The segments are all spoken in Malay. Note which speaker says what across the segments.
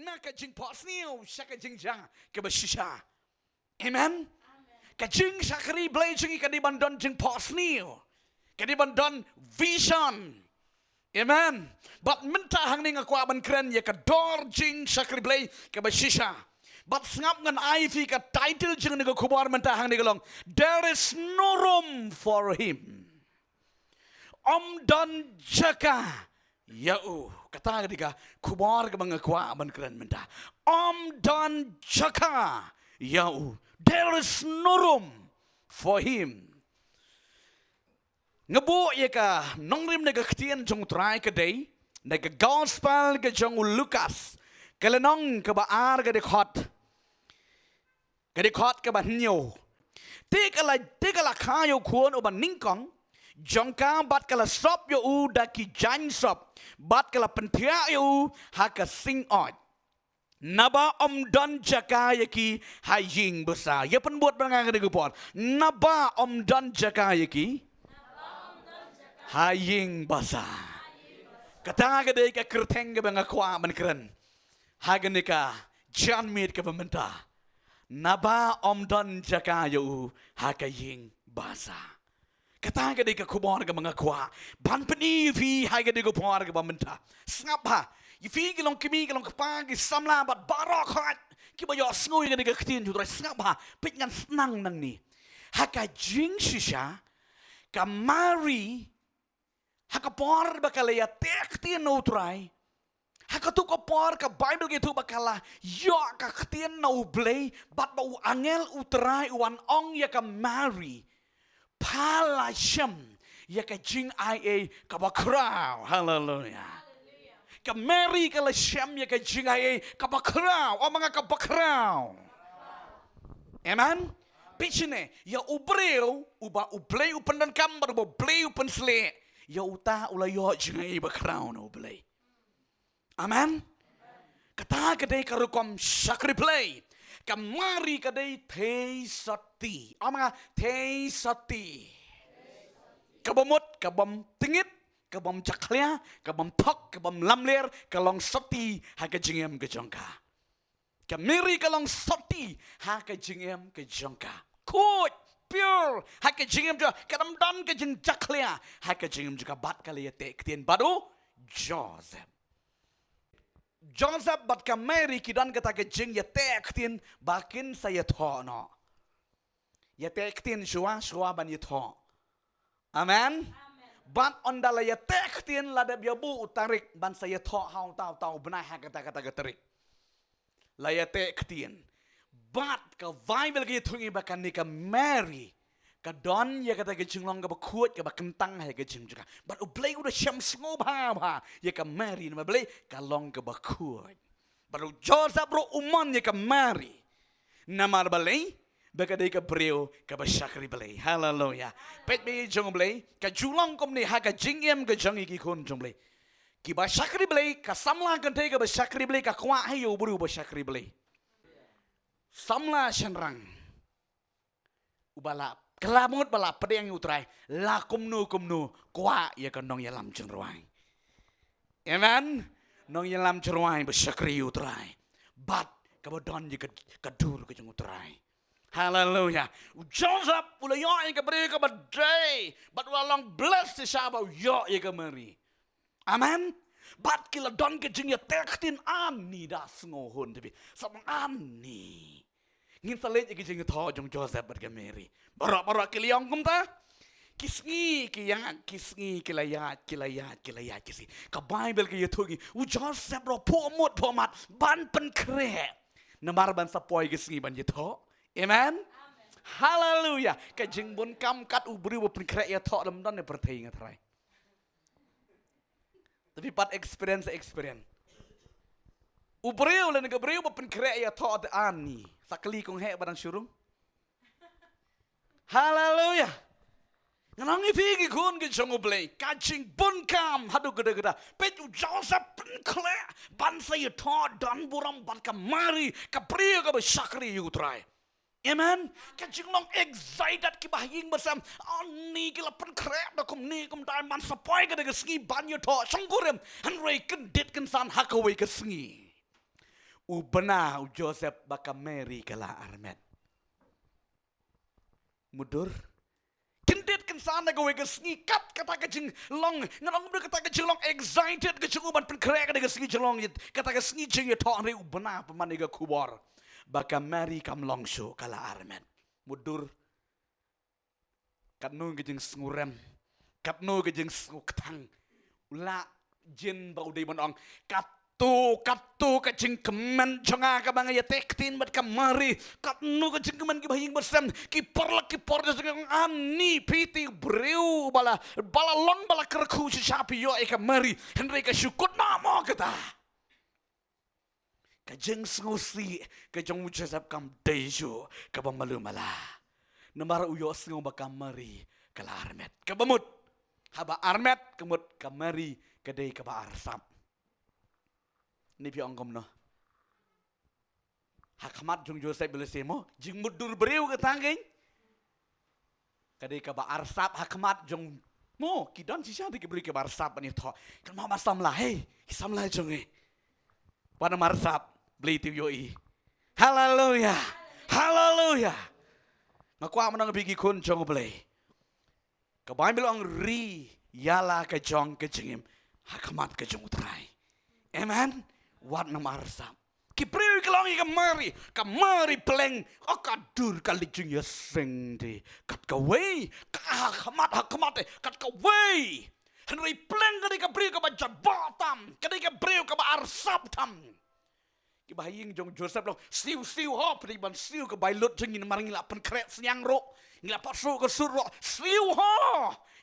Speaker 1: na ka jing po sniu sya ka jing jang ka ba shisha. Amen. Ka jing sakri blay jing ka di bandon jing po sniu. Ka di bandon vision. Amen. But minta hang ni ngakwa ban kren ya ka dor jing sakri blay ka ba shisha. But ngap ngan IV ka title jing ni ka kubar minta hang ni galong. There is no room for him. Don jaka yau kata ketika kubar ke mengakwa ban keren minta don jaka yau there is no room for him ngebu ya ka nongrim nega ketien jong try ke day nega gospel ke jong Lukas kelenong ke baar ke dekot ke banyo tikala kayo kuon oban ningkong jongka bat kala sop yo u daki jan sop bat kala pentia yo haka sing ot naba don jaka yaki haying besar ya pen buat berangan ke pot naba don jaka yaki haying besar kata ke dei ka kerteng ke bangakwa man keren hagenika jan mit ke pemerintah naba don jaka yo haka ying besar kata ke deka kubar ke mengakwa ban peni vi hai ke deka kubar ke bamenta snapa ifi ke long kimi ke long kepagi samla bat barok hat ki ba yo snoi ke deka ktin ju snapa pit ngan senang nang ni haka jing shisha kamari haka por bakala ya tektin no try haka tu ko por ka bible ke tu bakala yo ka ktin no blay bat ba u angel utrai wan ong ya kamari Pala shem ya ka jing ia ka bakrao hallelujah ka Mary ka la shem ya ka jing ia ka bakrao o mga ka bakrao amen pichine ya ubreo uba uplay upan dan kambar bo play upan sle ya uta ula yo jing ia bakrao no play amen kata kadai ka rukom sakri play kamari kadai tei sati ama tei sati kabamut kabam tingit kabam caklia kabam pok kabam lamler kalong sati haka jingem ke jongka kamiri kalong sati haka jingem ke jongka kut pure haka jingem jo kadam dan ke jing caklia haka jingem juga bat kali ya tek tien baru Joseph bat ka Mary kidan kata ke jing ya tek tin bakin saya tho no ya tek tin shua ban ya tho amen bat ondala ya tek tin la de bu utarik ban saya tho hau tau benah kata tarik la ya tek tin bat ka bible ke thungi bakan ni ka Mary ka don ya kata ke jinglong ka bakut ka bakentang ha ke jing juga but ublay udah syam sngo ba ya ka Mary na blay ka long ka bakut baru Joseph bro umon ya ka Mary namar balay baka day ka breo ka basakri balay hallelujah pet be jong balay ka julong kom ni ha ka jingem ka jong iki kon jong balay ki basakri balay ka samla kan tay ka basakri balay ka kwa hayo buru basakri balay samla shanrang ubalap kelamut balap pada yang utrai la kumnu kwa ya kan nong yalam cenruai amen nong yalam cenruai bersakri utrai bat kabodon je kadur ke jeng utrai hallelujah Joseph ula yo yang kabri ka badai bat walang bless saba yo ya kamari amen bat kila don ke jeng ya tektin ani das ngohon tapi sabang ani ngin salet ke jeng tho jong Joseph bat ka Mary barak kiliang kum ta kisngi kilayat kisi ka Bible ke yathugi u Joseph ro pomat ban pen kre namar ban sapoi kisngi ban yatho amen hallelujah ka jing bun kam kat u bri pen kre yatho dam don ne perthai ngatrai tapi pat experience u bri ulen ke bri pen kre yatho ani sakli kong he barang syurung hallelujah nganangi figi kun ke jongo blay kaching bun kam hadu geda petu Joseph pen kle ban saya tho dan buram ban kamari ka priya ka sakri utrai amen kaching long excited ki bahing bersam ani kila pen kre da kum ni kum dai man sapoi ka de sngi ban yo tho sangurem han rei kan dit kan san hakawe ka sngi Ubena u Joseph baka Mary kala Armet. Mudur. Kintit kan sana gawe ke snikat kata ke jing long ngalong ber kata ke jing long excited ke jing uban pen krek ke sni jing kata ke sni jing to re ubena paman ga kubor. Baka Mary kam long show kala Armet. Mudur. Katnu ke jing ngurem. Katnu ke jing ngutang. Ula jin bau di bonong katu ka jing kemen jonga ka bang ya tektin bat kamari katnu ka jing kemen ki bahing bersam ki por ani piti breu bala long bala kerku sapi yo e kamari henry ka syukut namo kata ka jing ngusi ka jong Joseph kam dejo ka bamalu mala namara uyo sngo ba kamari kala Armet ka bamut haba Armet kemut kamari kadai ka ba arsam ni pi ongkom no hakmat jung Joseph belesemo jing mudur breu ke tanggeng kadai ka ba arsap hakmat jung mo kidan sisa di kebri ke arsap ni tho kan ma masam lah hey kisam lah jung e pada marsap beli tu yoi haleluya haleluya ngakwa menang bigi kun jong beli ka Bible ong ri yala ka jong ke jingim hakmat ke jung utrai amen wat nam arsam kipril kelongi kamari peleng akadur kali jing ya sing di kat kawai hakmat kat kawai henry peleng kadi kapril ka batam kadi kapril ka arsap tam kibahing jong Joseph lo siu ho priban siu ka bailut jingin maring la pen krek siang ro ngila pasu ka suro siu ho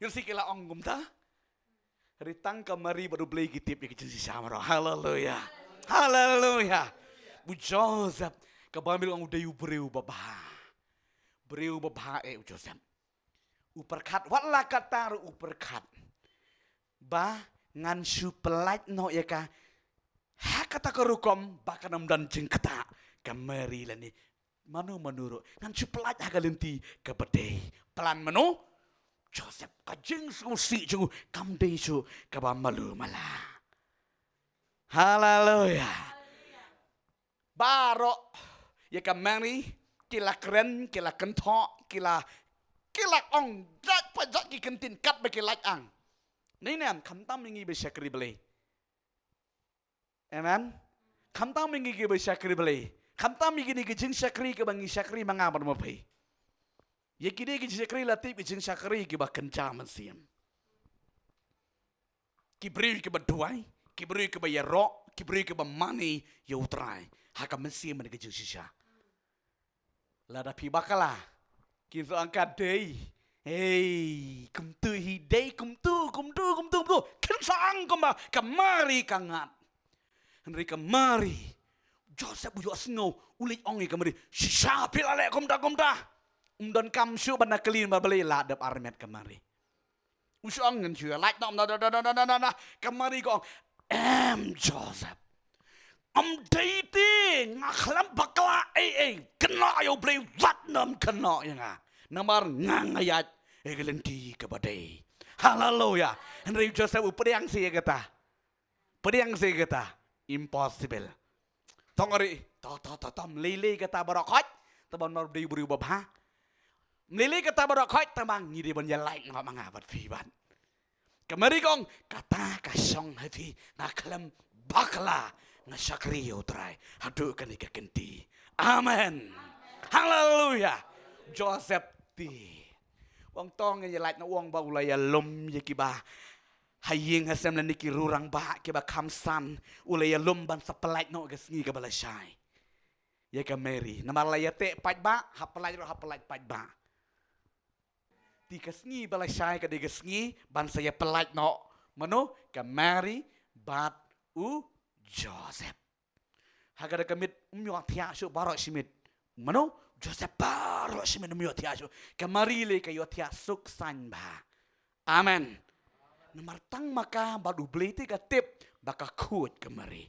Speaker 1: yung sikila ongum ta ritang kamari baru beli kitip ya kecil sama ro haleluya haleluya bu Joseph kabambil ang udayu breu babah Joseph uperkat wala kata uperkat ba ngan su pelat no ya ka hakata kerukom bakanam dan jengkata kamari lani manu manuro ngan su pelat hagalenti kabedei pelan manu Joseph kajeng susi jeng kam desu kabamalu malah haleluya baro ya kamari kila keren kila kentok kila ong jak pajak ki kentin kat bagi lak ang ni nan kamtam ningi be syakri beli amen kamtam ningi be syakri beli kamtam ningi ke jing syakri ke bangi syakri mangapa mo pai ya kini ke syakri latip ke jing syakri ke ba kencam siam kibri ke baduai kibri ke ba yaro kibri ke ba mani ya utrai haka mensi men ke jing sisa lada pi bakala kita angkat dei hey kumtu hidei kumtu kensang kamari kangat henry kamari Joseph bujo asngo ulik ongi kamari sisa pilale kumda dan kamsu bana kelin babeli ladap Armet kamari usang ngan syua like na kamari ko Joseph dating ngaklam bakla kena yo play Vietnam kena ya nga namar ngangayat egelenti kabadai haleluya Henry Joseph upediang si kata impossible tongori tom lili kata barokot taban mar di buru babha lili kata barokot tamang ngidi ban ya like ngak mangabat fiban kamari kong kata kasong hafi ngaklam bakla ngasakri utrai hadu kan ikakenti amen haleluya Joseph ti wong tong ya like na wong ba ulaya lum ya kiba haying hasam na niki rurang ba kiba kamsan ulaya lum ban sapelait no gasngi ka balasay ya ka Mary namalaya te pajba hapelait pajba ti kasngi balasay ka digasngi ban saya pelait no mano ka Mary bat u Joseph hagada kamit umyo tiaso barok simit mano Joseph barok simit umyo tiaso kamarile kayo tiasuk sanba amen namartang maka badu blete ka tip baka kut kamari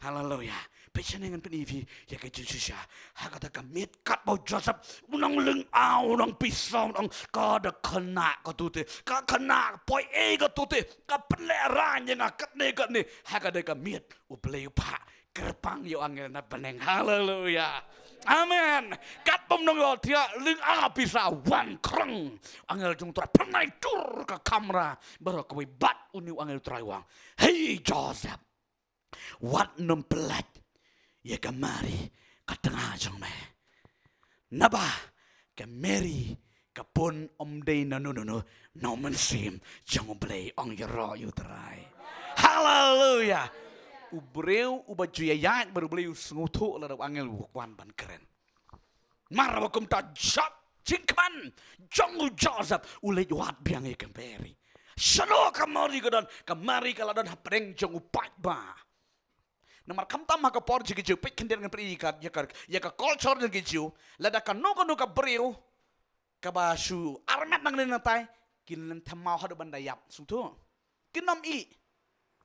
Speaker 1: haleluya pecenengan penivi ya ka Yesusya hagada kamit kat bau Joseph unang leng unang pisau unang kada kena katute ka kena poi katute ka peleran yang akat ne hagada kamit ubleu pa Kerpang yo angel na beneng. Haleluya. Amen. Kat pom nong yo dia ling bisa wan kreng. Angel jung tra penai tur ke kamera. Baru ke bat uni angel trai wang. Hey Joseph. Wat nom pelat. Ya kemari ke tengah jong me. Naba ke Mary ke pun om day no men sim jong play ong yero yu trai. Haleluya. Ubreu ubaju yayat baru beli sengutu lalu angel wukwan ban keren. Marah wakum ta jap jingkan jongu Joseph ulai wat biang ikan peri. Salo kamari kalau dan hapreng jongu pat ba. Namar kamtam maka por jigi ju pek kender ngan pri ya ka culture jigi ju lada ka no ka breu ka ba shu armat nang natai kin thamau hadu bandayap sutu. Kinom i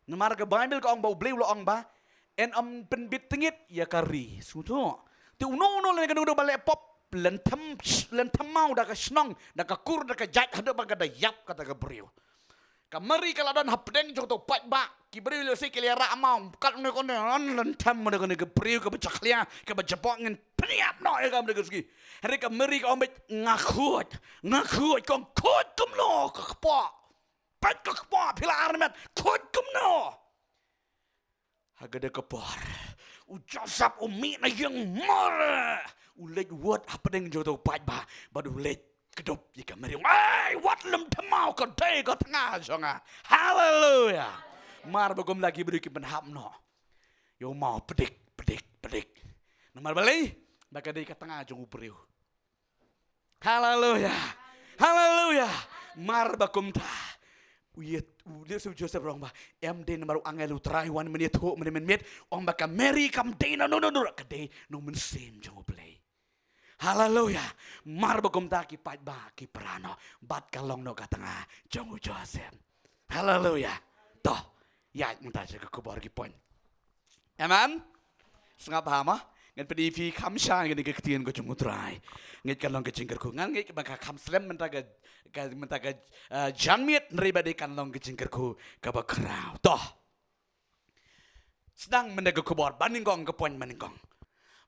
Speaker 1: Namar ke Bible ka ong bau beli lo ong ba en pen bit tingit ya kari sutu. Ti uno le kanu balik pop lentam mau da ka snong da ka kur da ka jat hadu ba ka da yap kata ka brio. Kamari kalau dan hapdeng jong to pat ba ki brio le se kelera amau kat ne kon lentam mo da ka brio ka bacak lia ka bajapok ngin priap no ya ka de ski. Hari kamari ka ong bit ngakut kong kut kum lo ka pa. Pat ka pa pila armet kut kum no. Hagada kapar. Ujasap umi na yang mara. Ulet wat apa dengan jodoh pat ba. Baru ulet kedop jika meri. Ay, wat lem temau ka day ka tengah songa. Haleluya. Mar bagom lagi beri ki benhap no. Yo mau pedik. Nomor balik. Baka day ka tengah jong ubriu. Haleluya. Mar bagom ta. Dia su Joseph rong ba em den maru angelu trai wan menit ho menit ong baka Mary kam den no kade no men sem jong play. Haleluya. Mar bagom ta ki pat ba ki prano bat kalong no katanga jong Joseph. Haleluya. Toh ya minta jaga kubor ki point. Amen. Sengap paham ah? Ngan pedi fi kam shan ngan ke ketien ko jong trai. Ngit kalong ke jingker ku ngan ngit baka kam slem mentaga janmiet neribade kanlong ke jingkerku ke bakrau. Toh. Sedang mendaga kubor baningkong ke poin baningkong.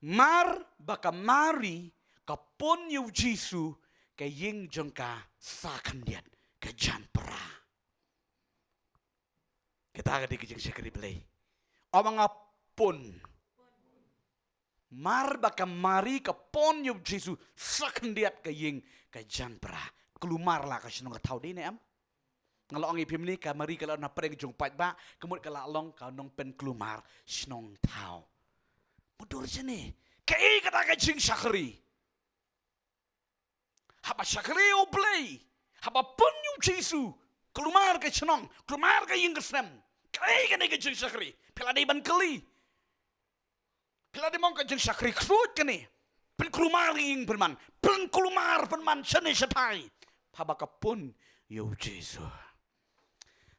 Speaker 1: Mar baka mari ke pon yu Jisu ke ying jongka sakandiat ke janpera. Kita agak dikejeng sekali belai. Omang apun. Mar baka mari ke pon yu Jisu sakandiat ke ying ke janpera. Kelumar lah kasi nung kataw din am. Ngalong ipim ni kamari kalau na preng jong pat ba kemud kalalong ka nung pen kelumar sinong tao. Mudur sini. Kei kata ka jing sakri. Haba sakri oblay. Haba pun yung Jesu. Kelumar ka sinong. Kelumar ka yung kesem. Kei ka jing sakri. Pila di ban keli. Pila di mong ka jing sakri. Krut ka ni. Pen kelumar yung penman. Pen kelumar penman sini setai. Habakapun yo Jesu.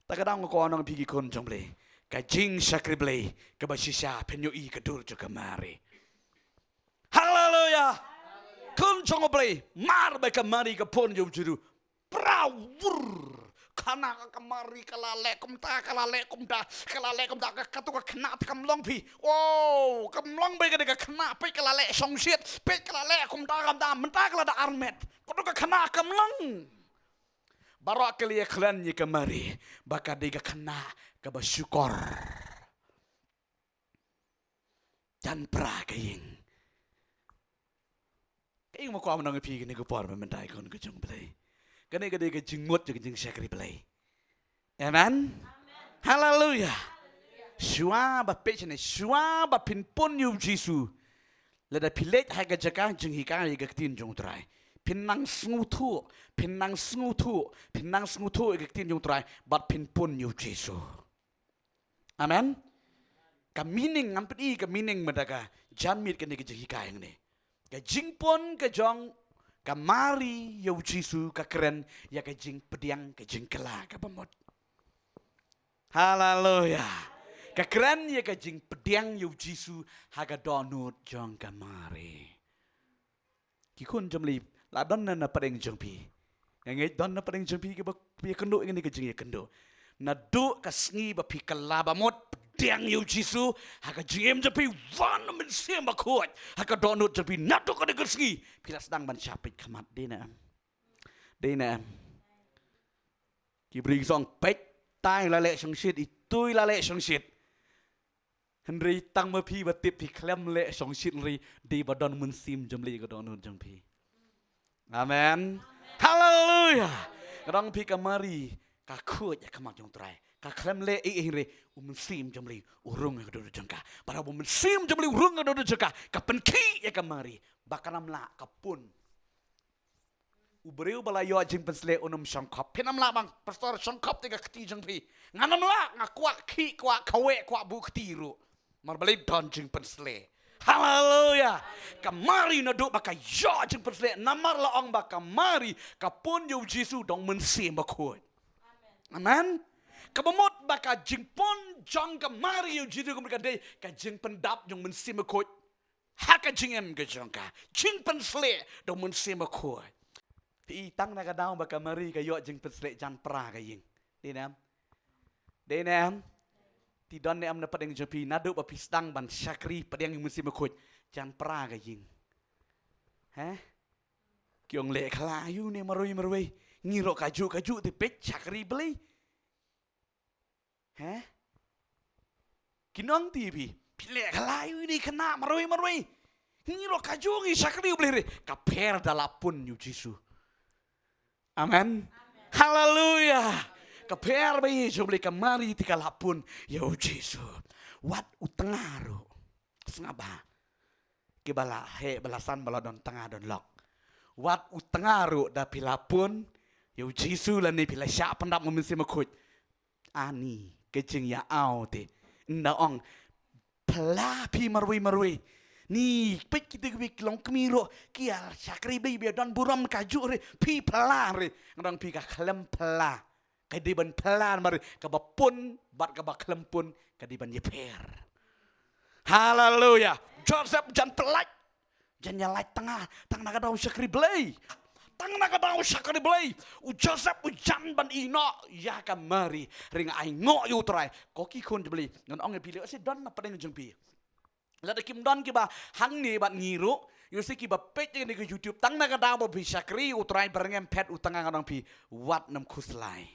Speaker 1: Tagadang ko anong pigi kon jomble. Kajing sakrible kabasisya penyo I kadur jo kamari. Haleluya. Kun jomble mar ba kamari kapon yo Jesu. Prawur. Kana kamari kalale kum ta katu ka kena kamlong pi. Oh, kamlong ba ka kena pe kalale song shit. Pe kalale kum ta menta kala da armet. Kudu ka kena kamlong. Baru kali klan ni kamari. Baka diga kena ka basyukor. Dan pra kaying. Kaying mo ko am nang pi ni ko por mentai kon ko jong play. Kani ka diga jingot jo jing sakri play. Amen. Hallelujah. Shua ba pechne shua ba pinpon yu Jisu. Lada pilet haga jaka jing hika yiga tin jong trai. Pinang sengutu ikaktin yung try but pinpun yung Jesu. Amen. Ka meaning ngampet ka meaning medaka janmit ka ni hikayang ni. Ka jingpon ka jong ka mari yung Jesu ka keren ya ka jing pediang ka jing kela ka bamot. Haleluya. Ka keren ya ka jing pediang yung Jesu haga donut jong ka mari. Kikun jomli la don na pareng jongpi. Ngai don na pareng jongpi ke pi kendo ngini ke jingi kendo. Na do ka sngi ba pi kalaba mot tiang yu jisu haka jingem japi wan men sem bakot haka donut japi natu ka degerski pila sedang ban syapit kamat dena kibring song pek tai la le song shit itui la le song shit Henry tang ma pi batip pi klem le song shit ri di badon mun sim jamli ka donut jampi amen haleluya kadang pi kamari ka khut ya kamat jong trai ka klem le ri mun sim jamli urung ka donut jangka para mun sim jamli urung ka donut jangka ka penki ya kamari bakanam la ka pun Ubreu balayo jing pensle unum sangkap. Pinam la bang pastor sangkap tiga keti jeng pi. Nganam la ngakuak ki kuak kawe kuak bu ketiru. Marbalik don jing pensle. Haleluya. Kamari na do baka yo jing pensle. Namar la ong baka mari kapun yo Jesu dong mensim bakut. Amen. Kabamot baka jing pon jang kamari yo Jesu kumrikan day ka jing pendap jong mensim bakut. Haka jingem ke jangka. Jing pensle dong mensim bakut. Pi tang na kadang baka mari kayo jeng pensle jan pra kaying. Denam. Ti don ne am na padeng japi nadu ba pistang ban syakri padeng yang mesti makut jan pra kaying. Kiong le kalayu ne maroi ngiro kaju ti pet syakri beli. Kinong ti pi pile kalayu ni kena maroi ngiro kaju ngi syakri beli kaper dalapun yu Jesu. Amen. Haleluya. Kaper bayi jomli kamari tikalapun ya Jesu. Wat utengaru. Sengaba. Kibala he balasan baladon tengah don lok. Wat utengaru da pilapun ya Jesu la ni pila syak pendap memensi makut. Ani kecing ya au te. Nda ong pela pi marui. Ni pek kita long kemiro kial syakri biar don buram kaju re pi pela re ngadang pi ka klem pela kadiban pela mari ka bapun bat ka baklem pun kadiban yeper. Haleluya. Joseph jan pelaj jan nyalai tang naga daun syakri belai tang naga daun syakri belai Joseph ujan ban ino ya ka mari ring ai ngo yu trai koki kun beli ngan ong pilih se don na padeng jeng pi Lada kim don kiba hang ni bat ngiru yusi kiba pet yang di YouTube tang naga daw ba syakri utrai barengem pet utang ngadang pi wat nam kuslai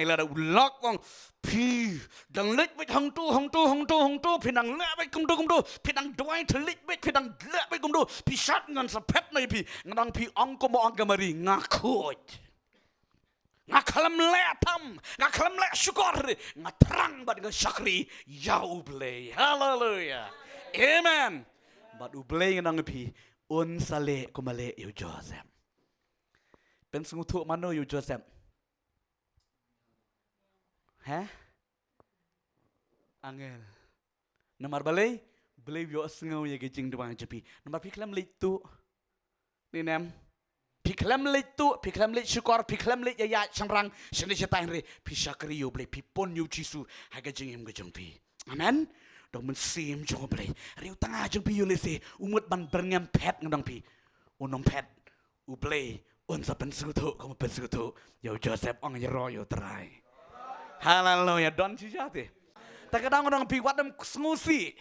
Speaker 1: lada ulok wong pi dang lit bit hang tu pinang le bit kum tu pinang doai telit bit pinang le bit kum tu pi sat ngan sa pet nai pi ngadang pi ong ko mo ong kamari ngakut ngakalam le tam ngakalam le syukur ngatrang bad dengan syakri ya ublay haleluya amen bad ublay nang pi un sale kumale yo Joseph pen sungutu mano yo Joseph angel namar balay yo sengau ya gejing doang jepi namar pi kelam le tu ni nam Piklam lit syukur, piklam lit ya sangrang seni setain re pisakri yo ble pipon yo Jesu haga jengem gejong pi. Amen. Dong mensim jong ble. Riu tengah jong pi yo lese umut ban berngem pet ngadang pi. Unom pet u ble un sa pensutu komo pensutu yo Joseph ong yero yo trai. Haleluya don sijate. Takadang ngadang pi wadam smusi.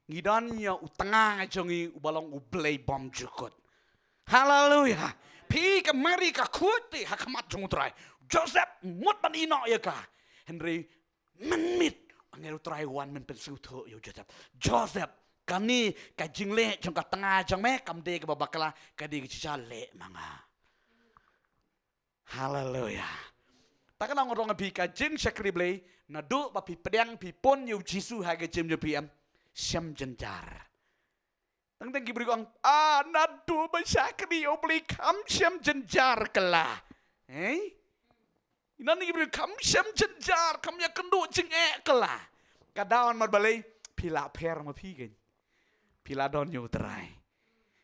Speaker 1: Ngidon yo utengah jongi ubalong u ble bom jukut. Haleluya. Pi kamari ka kuti hakamat jong trai Joseph mut ban ino ya ka Henry menmit angel trai wan men pensutu yo Joseph kami ka jingle jong ka tengah jong me kam de ka babakala ka di ka le manga haleluya takana ngorong pi ka jing syakri blay nadu ba pi pedang pi pon yo Jesu ha ga jim jo pi am syam jenjar Tang kibri ko ang nadu ba syakri o beli kam syam jenjar kala. Inan kibri kam syam jenjar kam ya kendu jeng kala. Kadawan marbalay pila per ma pigen. Pila don yo trai.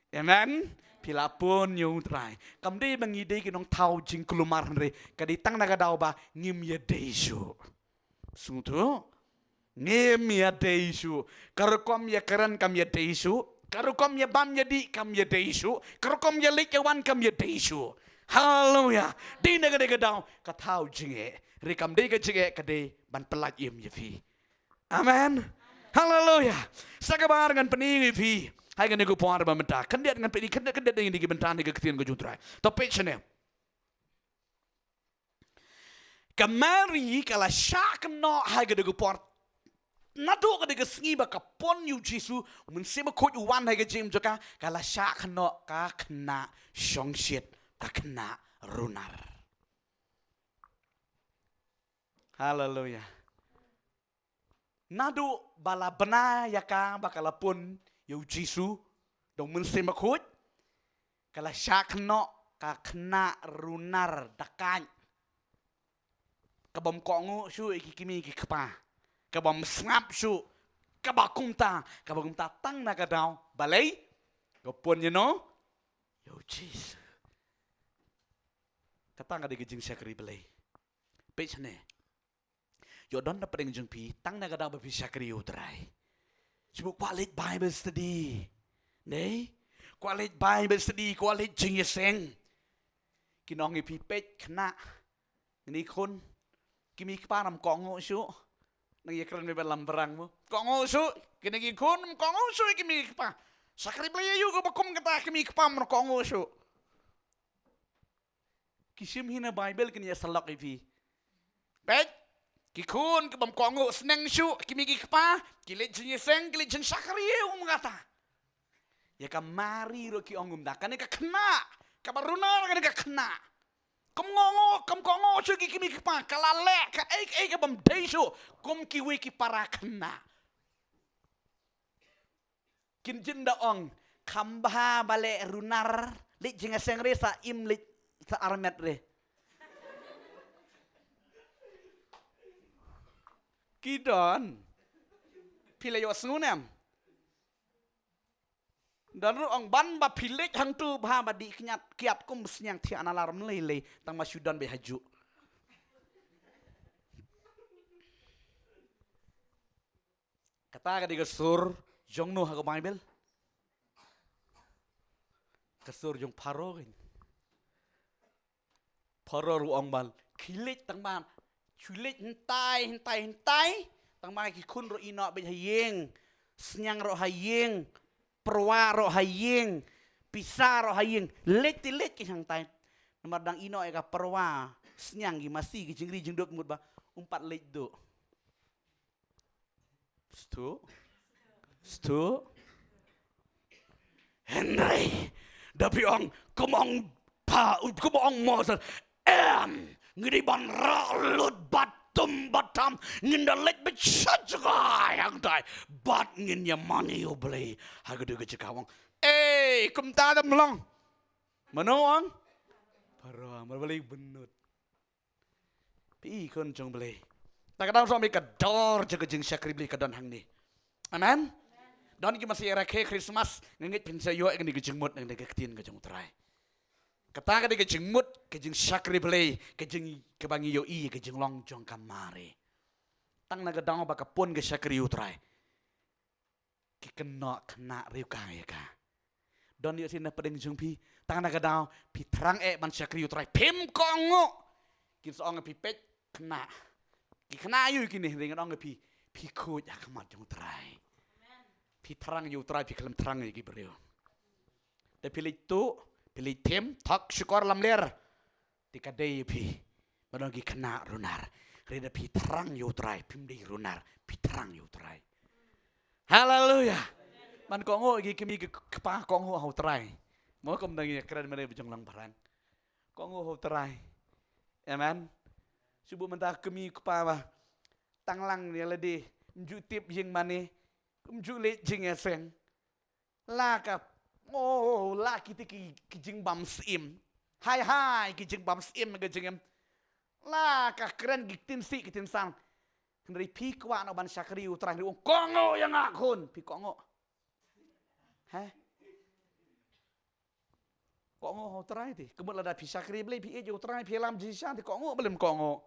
Speaker 1: Amen. Pila pun yo trai. Kam de mangide kinong tau jing kelumar re kadi tang nagadaw ba ngim ya desu. Sungutu ngim ya desu. Karukom ya keren kam ya desu. Karukom ya bam ya di kam ya deisu. Karukom ya lik ya wan kam ya deisu. Haleluya. Di negara daw katau jinge Rikam dei kecik kade ban pelat im yepi. Amen. Haleluya. Sakabar dengan pening yepi. Hai kan aku puan ba menta. Kendet dengan pening kendet dengan di bentan di ketien ko jutrai. Topik sene. Kamari kala syak no hai kan aku puan. Nado ka de sngi ba kapon yu Jesu mun sema ko wan hai ka jem joka kala syak no ka kena shongshit ka kena runar. Haleluya. Nadu bala bena yaka bakalapun yu Jesu dong mun sema ko kala syak no ka kena runar dakan. Kabom kongu su ikikimi ikikpa. Kabom sngap su kabakumta tang na kadau balai gopon you know yo Jesus katang ada gejing syakri balai pechne yo don na pring jeng pi tang na kadau bapi syakri utrai sebab quality Bible study nei quality Bible study quality jing yeseng kinong pi pech kena ni kun kimi kpanam kongo su nang yakran me balam perang mo kong usu kinagi kun kong usu kimi pa sakri play yu ko bakum kata kimi pa mo kong usu kisim hina Bible kini salak ipi bet kikun ke bam kong us nang su kimi pa kilit jin seng kilit jin sakri yu ngata ya kamari ro ki ongum da kan ka kena kabaruna kan ka kena Kom ngongo, kom kongo su ki kimi pa kalale ka ek bam deisu kom ki wiki para kena. Kin jinda ong kamba bale runar lik jinga sengre sa im lik sa armet re. Kidon pilayo sengunem. Dan orang ban ba pilik hang tu bah ba di kenyat kiat kum senyang ti alarm lele tang masyudan be haju. Kata ka di kesur jong no ha ko Bible. Kesur jong paro kin. Paro ru ong bal kilik tang ban chulik hentai tang ma ki kun ro ino be hayeng senyang ro hayeng perwa ro hayeng pisah ro hayeng leti hang tai nomor dang ino eka perwa senyang gi masih gi jingri jingdok mut ba umpat let do stu Henry tapi ong kumong pa kumong mo ngidi ban ralut batum batam nginda lek bechat juga yang dai bat ngin ya mani oblay hagadu ke cekawang kum tadam long manoang para malbalik benut pi kon jong blay takadang suami kador jaga jing syakri beli kadon hang ni amen don ki masih era ke Christmas ngit pinsayo ek ni gejengmut nang deketin gejeng utrai kata ka di kejeng mut, kejeng syakri play, kejeng kebangi yoi, kejeng long jong kamari. Tang nagadang baka pun ke syakri utrai. Kikena riu kaya ka. Don yo sina pedeng jong pi, tang nagadang pi terang ban syakri utrai. Pim kongo. Kin soong pi pet kena. Kikena yu kini dengan ong pi kut ya kamat jong utrai. Pi terang yu utrai pi kelem terang iki beriu. Tapi itu pilih tim tak syukur lam ler tika day pi banogi kena runar reda pi terang yutrai pim di runar pi terang yutrai haleluya man kongo gi kimi kepa kongo hau trai mo kom dangi keren mere bujang lang parang kongo hau trai amen subuh mentah kemi kepa ba tanglang dia ledi mjutip jing mane mjule jing eseng lakap oh lah kita kijing bam sim hai kijing bam sim kijing lah keren gitin si gitin sang dari pi kwa no ban syakri utrai dari kongo yang akun pi kongo kongo utrai ti kebut lada pi syakri beli pi ejo utrai pi lam jishan ti kongo belum kongo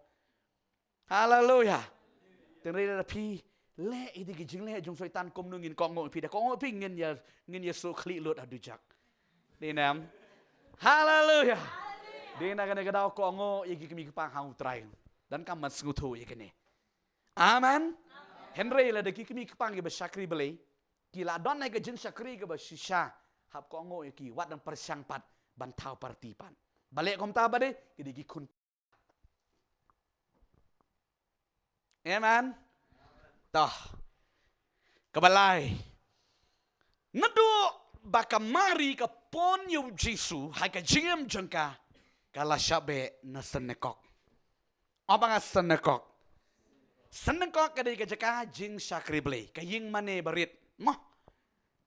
Speaker 1: haleluya dari lada pi le itu kijing le jong soitan kom nungin kongo pi da kongo pi ngin ya so kli lot adujak dinam haleluya dina kana kada kongo yegi kimi pa hau trai Dan kaman sengutu ya kene. Amen. Henry la deki kimi kepang ke syakri beli. Kila don naik ke jeng syakri ke shisha. Hap ko ngo ki wat dan persiang pat bantau partipan. Balik kom ta bade ki diki kun. Amen. Toh. Kebalai. Nadu bakamari ke pon yu Jesu hai ke jingem jengka kala syabe na senekok. Apa nga senekok? Senekok kadai ke jeka jing syakri beli. Ke ying mane berit. Mah.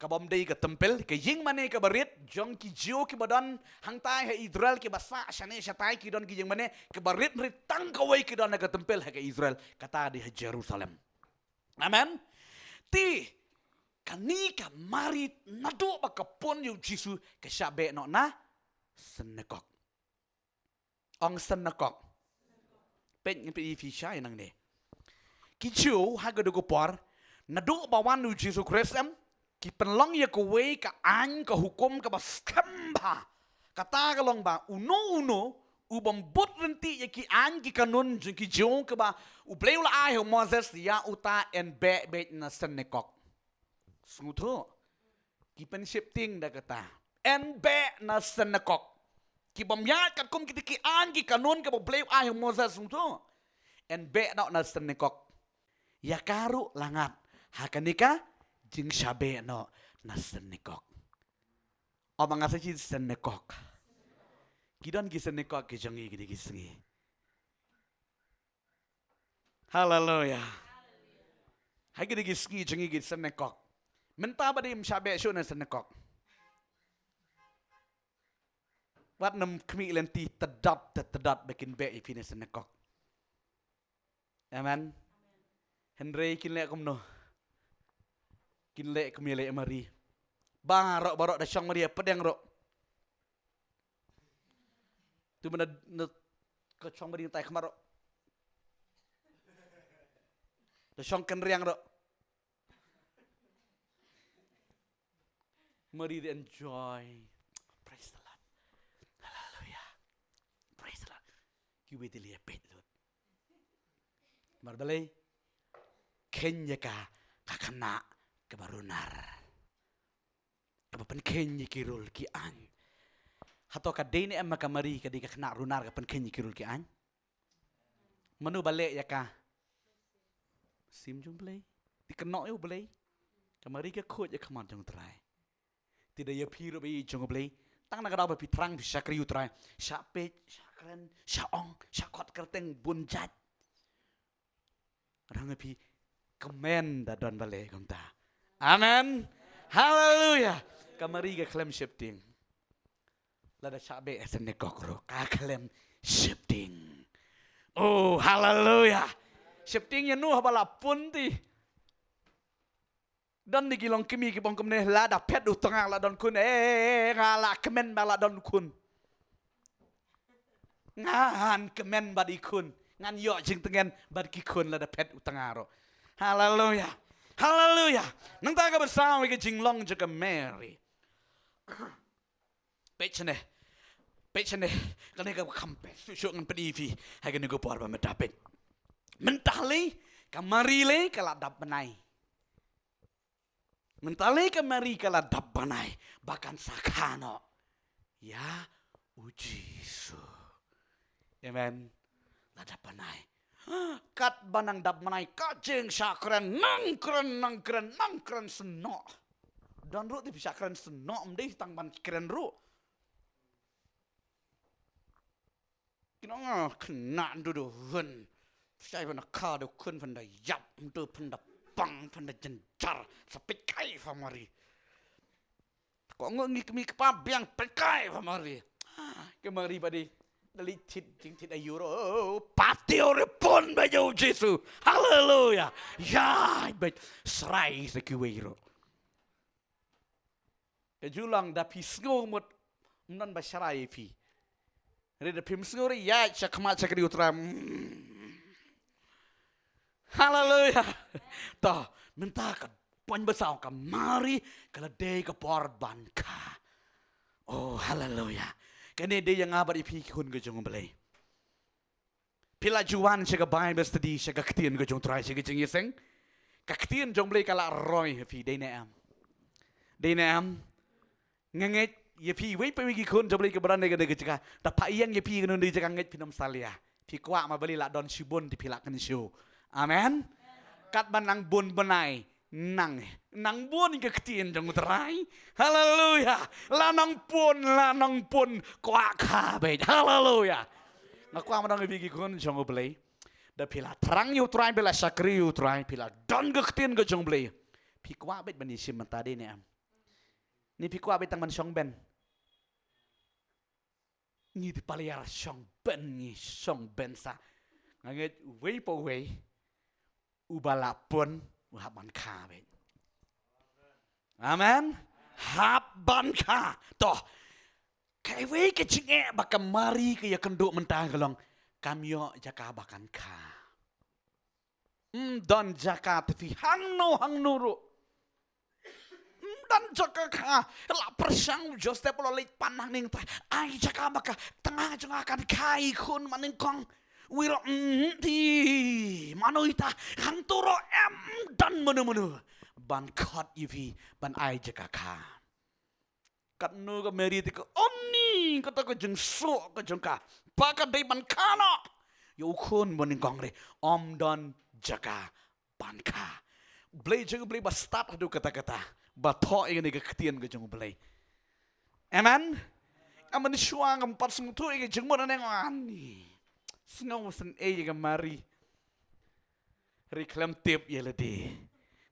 Speaker 1: Kabom day ke tempel. Ke ying mane ke berit. Jong ki jiu ki badan. Hang tay he Israel ki basa. Syane syatay ki don ki ying mane. Ke berit rit tang kawai ki don ke tempel he ke Israel. Kata di he Jerusalem. Amen. Ti. Kanika marit nado baka pon yu Jesu. Ke syabe no na. Senekok. Ong senekok. Pen yang pergi fisya yang ni. Kicu haga dogo por. Nado bawan nu Jesu Kristus. Ki penlong ya kowe ka an ka hukum ka baskamba. Kata kalong ba uno ubam but renti ya ki an ki kanun jeng ki jong ka ba ubleu la ai Moses ya uta en be na senekok. Sengutu. Ki pen shifting da kata. En be na senekok. Ki bamyat kat kum kita ki an ki kanun ka ubleu ai Moses sengutu. En be na senekok. Ya karu langat. Hakanika jing syabe no na senekok. O mga sa senekok. Gidon ki senekok ki jangi gidi gisengi. Hallelujah. Hai gidi gisengi jangi gidi senekok. Menta ba dim syabe syo na senekok. Wat nam kmi lenti tedap bikin be ipi na senekok. Amen. Henry kinle kumno. Kinle kumile mari. Barok da syang Maria pedang rok. Tu mana ke syang Maria tai kemar rok. Da syang kenriang rok. Mari they enjoy. Praise the Lord. Hallelujah. Praise the Lord. Kiwe dili pet Lord. Marbale Kenya ka kakana kebarunar. Kapan Kenya kirul ki an. Hato ka dene emma kamari ka di kakana runar kapan Kenya kirul ki an. Manu balik ya ka. Sim jung play. Di kenok yo play. Kamari ka khot ya khaman jung try. Tidak ya piro be jung play. Tang nak dapat pitrang bisa kriu try. Syak pet, syak keren, syak ong, syak kot kerteng bunjat. Orang pi kemen da don balik komta. Amen. Hallelujah. Kamari ke klem shifting. Lada syabe senekok ro. Ka klem shifting. Oh, hallelujah. Shifting ya nuh bala pun ti. Don di gilong kimi ki bong kemne lada pet du tengah la don kun ngala kemen bala don kun. Ngan kemen badi kun. Ngan yo jing tengen badi kun lada pet tengah ro. Hallelujah. Hallelujah. Nang taga bersama ke jinglong juga Mary. Pechne. Kani ka kampe. Susuk ngan pedivi. Hai kani ko por ba medapet. Mentali kamari le kala dap benai. Mentali kamari kala dap benai. Bahkan sakano. Ya ujisu. Amen. Lada benai. Kat banang dap manai kajeng syakren nang keren senok. Dan ru ti bisa keren senok mdei tang ban keren ru. Kina kena ndu hun. Sai ban ka do kun pan da yap ndu pan da pang pan da jenjar sapit kai famari. Ko ngi kemi kpa biang pekai famari. Kemari padi Dali tit ayuro pati ore pon bayo Jesu. Hallelujah. Ya, bet serai sekiwiro. Kejulang da pisngo mut nan ba serai fi. Re da pisngo re ya chakma chakri utram. Hallelujah. Ta minta ka pon besau ka mari kala dei ka porban ka. Oh, hallelujah. Kene dia yang abad ipi kun ke jong belai. Pila juan siya Bible study siya kaktian ko jong try siya jeng yeseng. Kaktian jong blay kala roy fi day na am. Day na am. Nganget ye pi wei pe wigi kun jom blay ke beranda ke jeka. Ta pa iyang ye pi kunun di jeka nget pinam salia. Pi kwa ma beli la don sibun di pila kan show. Amen. Kat ban nang bun benai. Nang bun ke ketien jong terai. Haleluya. Lanang pun kwa kabej. Haleluya. Ngakwa madang bigi kun jong blay. Da pila terang yu trai pila sakri yu trai pila don ke ketien ke jong blay. Pi kwa bet bani sim tadi ni am. Ni pi kwa bet tang man song ben. Ni di paliar song ben sa. Nganget wei po wei. Ubala pun haban ka bet. Amen. Haban ka. Toh. Kai wei ke cinge bakam mari ke ya kenduk mentah gelong. Kamyo jaka bakan ka. Don jaka tefi hang no ru. Dan jaka ka la persang Joseph lo leit panang ning tai. Ai jaka baka tengah jeng akan kai kun maning kong. Wiro ti manoita hang turo dan menu ban kat yivi ban ai jaka ka. Kat nu ka meri ti ko oni kata ko jeng so ka jeng ka. Baka dei ban kana. Yo kun maning kong re dan jaka ban ka. Blay jeng blay ba start adu kata-kata. Ba to ingin ke ketien ke jeng blay. Amen. Aman suang empat sengutu ingin jeng mo nang ani. Snow sen ke mari. Reklam tip ye lede.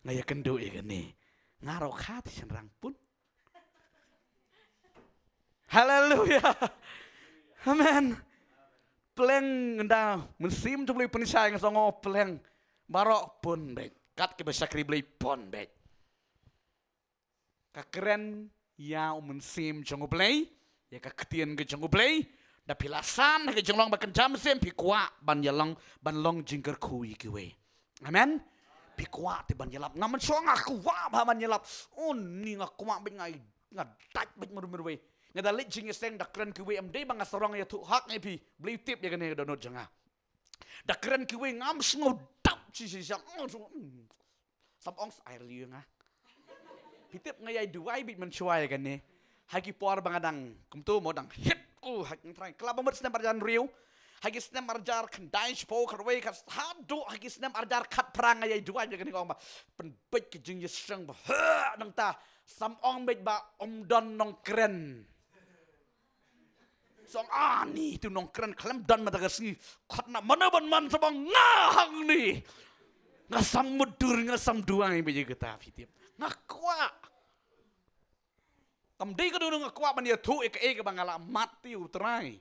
Speaker 1: Ngaya kendo ye ni. Ngaro khat senrang pun. Haleluya. Amen. Pleng nda musim tu boleh penisai ngasongo pleng barok pun bet. Kat ke besakri boleh pun bet. Kakeren ya musim jongo boleh. Ya kaketian ke jongo boleh. Da pilasan ke jonglong bakan jam sem pikwa ban yalang ban long jingker kui kiwe. Amen. Pikwa ti ban yalap ngaman so ngaku wa ban yalap. Oh ni ngaku ma ben ngai ngadat bet merwe. Ngadalit jing seng dakren kiwe amde bang asarong ya tu hak ngai pi beli tip ya kene donot janga. Dakren kiwe ngam sngo dap si siang. Sam ongs air liu nga. Pitip ngai duai bit mencuai kan ni. Hagi por bangadang kumtu modang hit. Hak try kelapa mat snap arjar riu. Hagi snap arjar kendai spo kerwe kat hadu hagi snap arjar kat perang ngai duai ya kan ni kong ba. Penbet ke jing yeseng ba. Nang ta sam ong bet ba don nong keren. Song ani tu nong keren klem dan mata kasih kat nak mana ban man sabang ngahang ni. Ngasam mudur ngasam duang beje kita fitip. Ngakwa. Kamdi ka dulu ngakwa ban dia tu ek bangala mati utrai.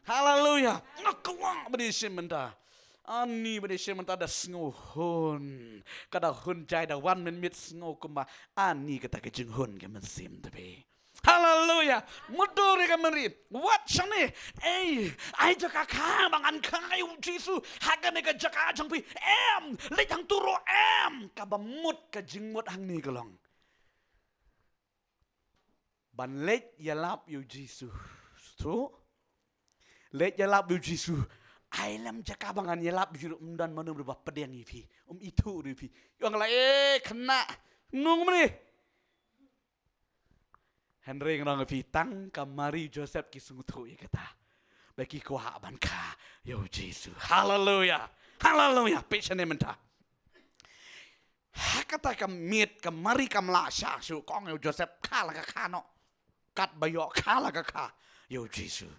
Speaker 1: Haleluya. Ngakwa ban dia menta. Ani ban dia menta da sngohun. Kada hun jai da wan men mit sngo kuma ani kata ke jeng hun ke mensim tapi. Haleluya. Mudur ka merit. What shane? Ai jaka ka bangan kai Jesu. Haga ne ka jaka jangpi le jang turo ka bamut ka jingmut hang ni kelong. Ban let yalap yu Jesu. Tu. Let yalap yu Jesu. Ailam jaka bangan yalap yu dan mana berubah pedang ipi. Itu ipi. Yang lain kena nung meni. Henry ngang ipi tang kamari Joseph kisung tu ya kata. Bagi kuah ban ka yu Jesu. Haleluya. Haleluya. Pesane mentah. Hakata kamit kamari kamlasha su kong yu Joseph kala ka kano. Kat bayok kala ka yo Jesu.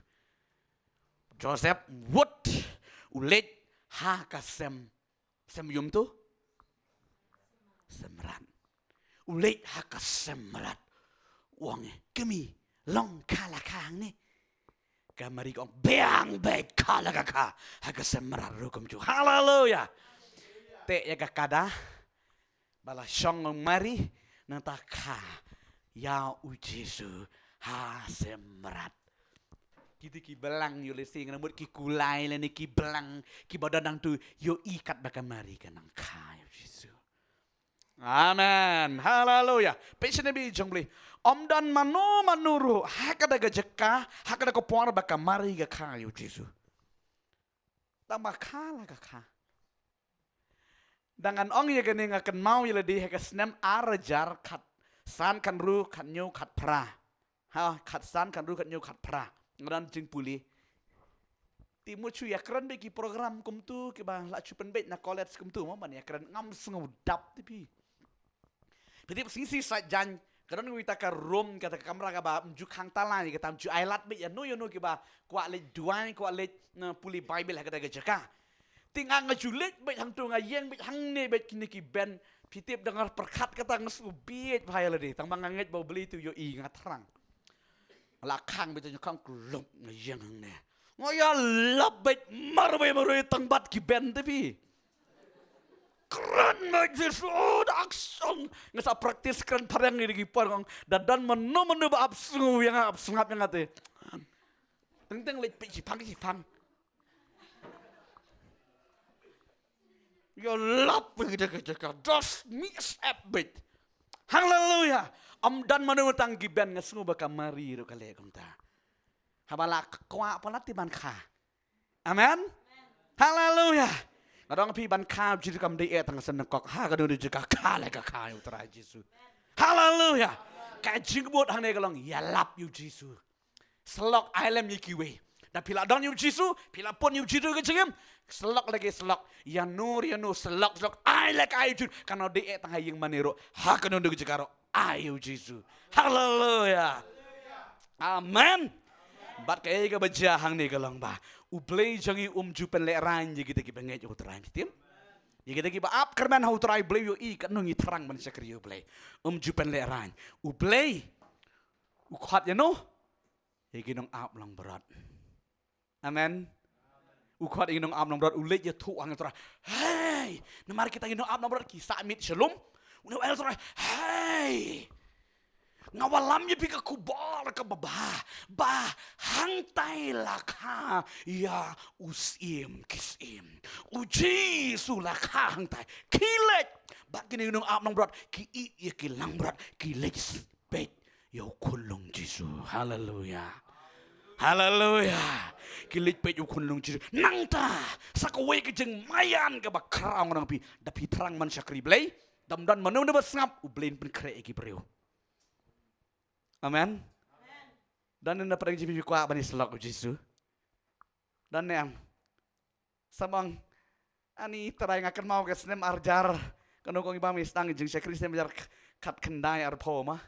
Speaker 1: Joseph wood ulet ha ka sem yum tu semrat. Ulet ha ka semrat. Wang kemi long kala kang ni. Kamari kong beang baik kala ka ha ka semrat rukum ju. Haleluya. Te ya kada bala syong mari nang ta ka ya u Jesu. Ha semrat. Kita ki belang yo lesing rambut ki kulai le ni ki belang ki badanang tu yo ikat bakamari kanang kai Yesus. Amen. Haleluya. Pesene bi jongbli. Dan manuru hakada ga jekka hakada ko por bakamari ga kai Yesus. tambah kalah kah. Dengan ong ya gani ngakan mau ya ladi heka senem arajar kat san kan ru kat nyu kat pra. Kat san kan ru kat nyu kat pra. Ngaran jing puli. Timu cu ya keren bagi program kum tu ke bang la cupen bet na college kum tu man ya keren ngam sengu dap tipi. Jadi sisi sajan keren kita ke room kata kamera ke ba mju khang talan ke tam ju ailat bet ya no ke ba kwa le duai kwa le puli bible kata ke jaka. Tinggal ngejulit bet hang tu ngayeng bet hang ne bet kini ki ben pitip dengar perkat kata ngesubit bahaya ladi tang manganget bau beli tu yo ingat terang. Lakang bet nyukang kulum ngayeng hang ne. Ngoya labet marwe tang bat ki ben tapi. Keren magis akson ngesa praktis keren parang ni ki parang dan menu ba absu yang absungap yang ate. Teng let pe si pang. Yo lap kita just miss up bit. Hallelujah. Dan manu tang giben ngesu baka mari ro kale kumta. Habala kwa palati ban kha. Amen. Hallelujah. Ngadong pi ban kha jitu kam de tang sen kok ha ka do jika kha le ka kha utara Yesus. Hallelujah. Ka jingbot hang ne kalong ya lap you Jesus. Selok island yikiwe. Dan pila don you Jesus, pila pon you jitu ke jengem. Selok lagi selok. Ya nur selok. Ai lek ai jud. Karena de tang hayeng manero. Ha ka do jika ro ayu Jesus. Hallelujah. Amen. Bat kaya ka bajahang ni kalong ba. Uplay jangi jupen le ran ji kita ki benget yo trai tim. Ji kita ki ba ap kerman hau trai blay yo I kan nungi terang man sakri yo blay. Jupen le ran. Uplay. Ukhat ya no. Ji kinong ap lang berat. Amen. Ukhat kinong ap lang berat ulet ya tu ang trai. Hey, namar kita kinong ap lang berat ki samit shalom. Uno el trai. Hey. Ngawalam ye pika kubar ka ba hangtai lakha ya usim kisim uji sulakha hangtai kilet bat kini nung ap nang brat ki I ye ki lang brat ki lex bet yo kulung Jesu haleluya kilit bet yo kulung Jesu nang ta sakawe ke jeng mayan ka ba krang nang pi dapi terang man syakri blay dam dan manu ne basngap ublen pen kre ki breu. Amen. Dan na parang jibi kwa bani selok Jesu. Dan yang samang ani terai ngakan mau ke senem arjar kanu kong ibang mistang jeng sia Kristen jar kat kendai arpo mah.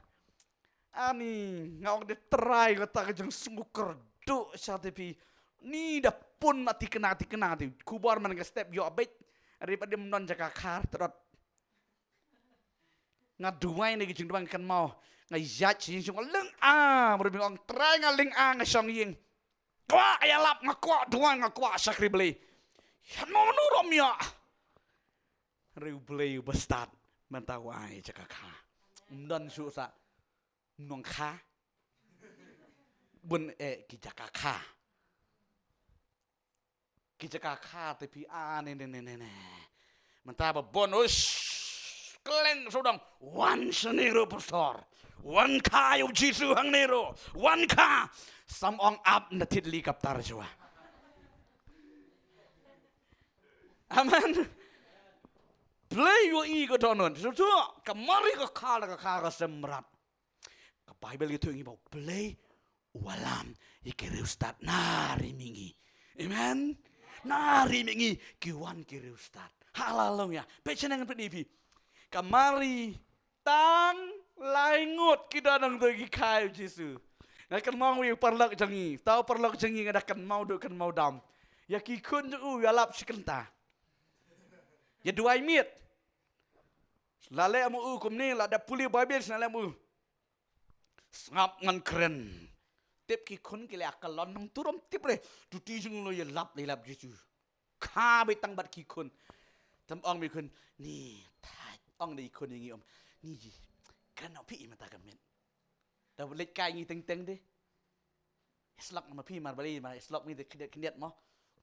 Speaker 1: Ani ngawang de terai kata jeng sungguh kerdu satepi ni dah pun mati kena kubar man ke step yo abet daripada menon jaka kar terot ngaduai ni jeng duang kan mau ngajat sing sung leng merbing ong try ngaling ngasong ying kwa ayalap ngakwa duan ngakwa sakri beli no romya riu beli bestat mentawai cakaka dan susa nong kha bun ki cakaka tapi ne mentaba bonus keleng sudang one seniro pastor one ka yo Jesu hang nero one ka samong up na tidli kaptar jwa amen play yo I ko donon so kamari ko kala ka semrat ka bible itu ngi bau play walam ikireustat nari mingi amen nari mingi kiwan kireustat haleluya pecenang penipi kamari tang laingut kita nang tegi kayu Jesu. Ngakan mau yang perlak jangi, tahu perlak jangi ngadakan mau dokan mau dam. Ya kikun tu ya lap sikenta. Ya dua imit. Lale amu kum ni la da puli Bible lale amu. Ngap ngan keren. Tip kikun kile akal lon nang turum tip re. Duti jeng lo ya lap Jesu. Ka betang bat kikun. Tam ong mi kun ni tai ong ni kun yang om. Ni kan pi mata kamen da lek kai ngi teng de slok ma pi mar bali ma slok mi de knet mo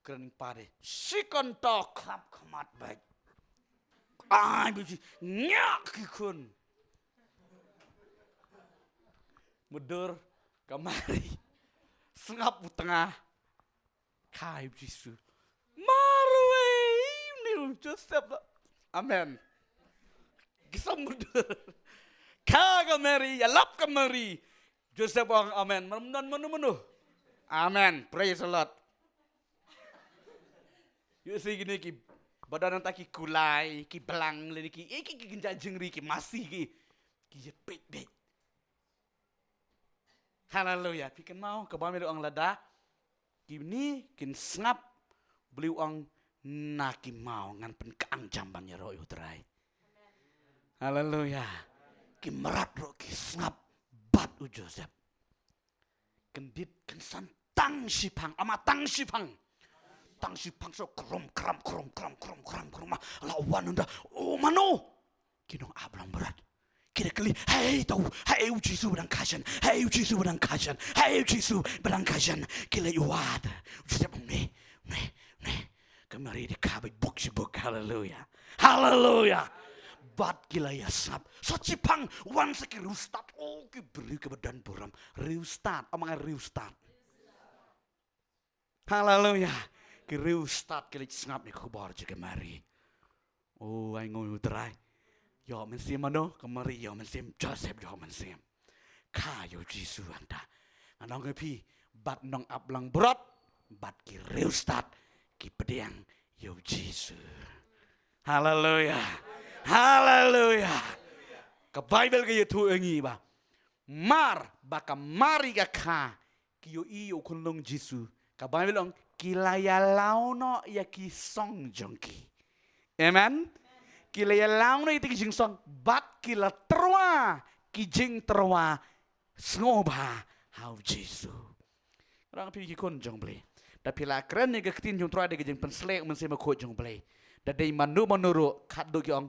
Speaker 1: kren pare sikon to klap khamat baik ai bi nyak kun mundur kamari sengap tengah kai Yesus Marwe ni Joseph. Amen. Gisamud. Kaga Mary, yalap ka Mary. Joseph ang amen. Manu. Amen. Praise the Lord. You see gini ki badan ta ki kulai, ki belang le ki ginja jengri ki masih ki jepit. Haleluya. Pikan mau ke bawah ang lada. Kini kin ngap beli uang naki mau ngan pen kaang jambannya roh utrai. Haleluya. Ki merat roh ki ngap bat u Joseph. Kendit ken santang sipang amatang sipang. Tang sipang so krom lawan unda. Oh mano. Kinong ablang berat. Kira kali, hey tahu, hey Yesus berangkasan, hey Yesus berangkasan, hey Yesus berangkasan. Kila iwad, Joseph me, kemari di kabai buk, haleluya, haleluya. Bat kila ya sab, sacipang wan seki rustat, oh ki beri ke badan buram, rustat, omong rustat. Haleluya, ki rustat kila sengap ni kubar juga mari. Oh, ay ngoy utray. Yo men sim ano kemari yo men sim Joseph yo men sim kayo Yesus anda anong pi bat nong ablang berat bat ki reustat ki pedang yo Yesus haleluya ke Bible ke tu engi ba mar baka mari ka ki yo iyo kunlong Yesus ke Bible ong kilaya launo ya ki song jongki amen. Kila ya launa itu kijing song bat kila terwa kijing terwa sngoba hau Jesu orang pi kon jong ble da pila kren ni ketin jong terwa de kijing penslek men sema ko jong ble da dei manuru kado ki ong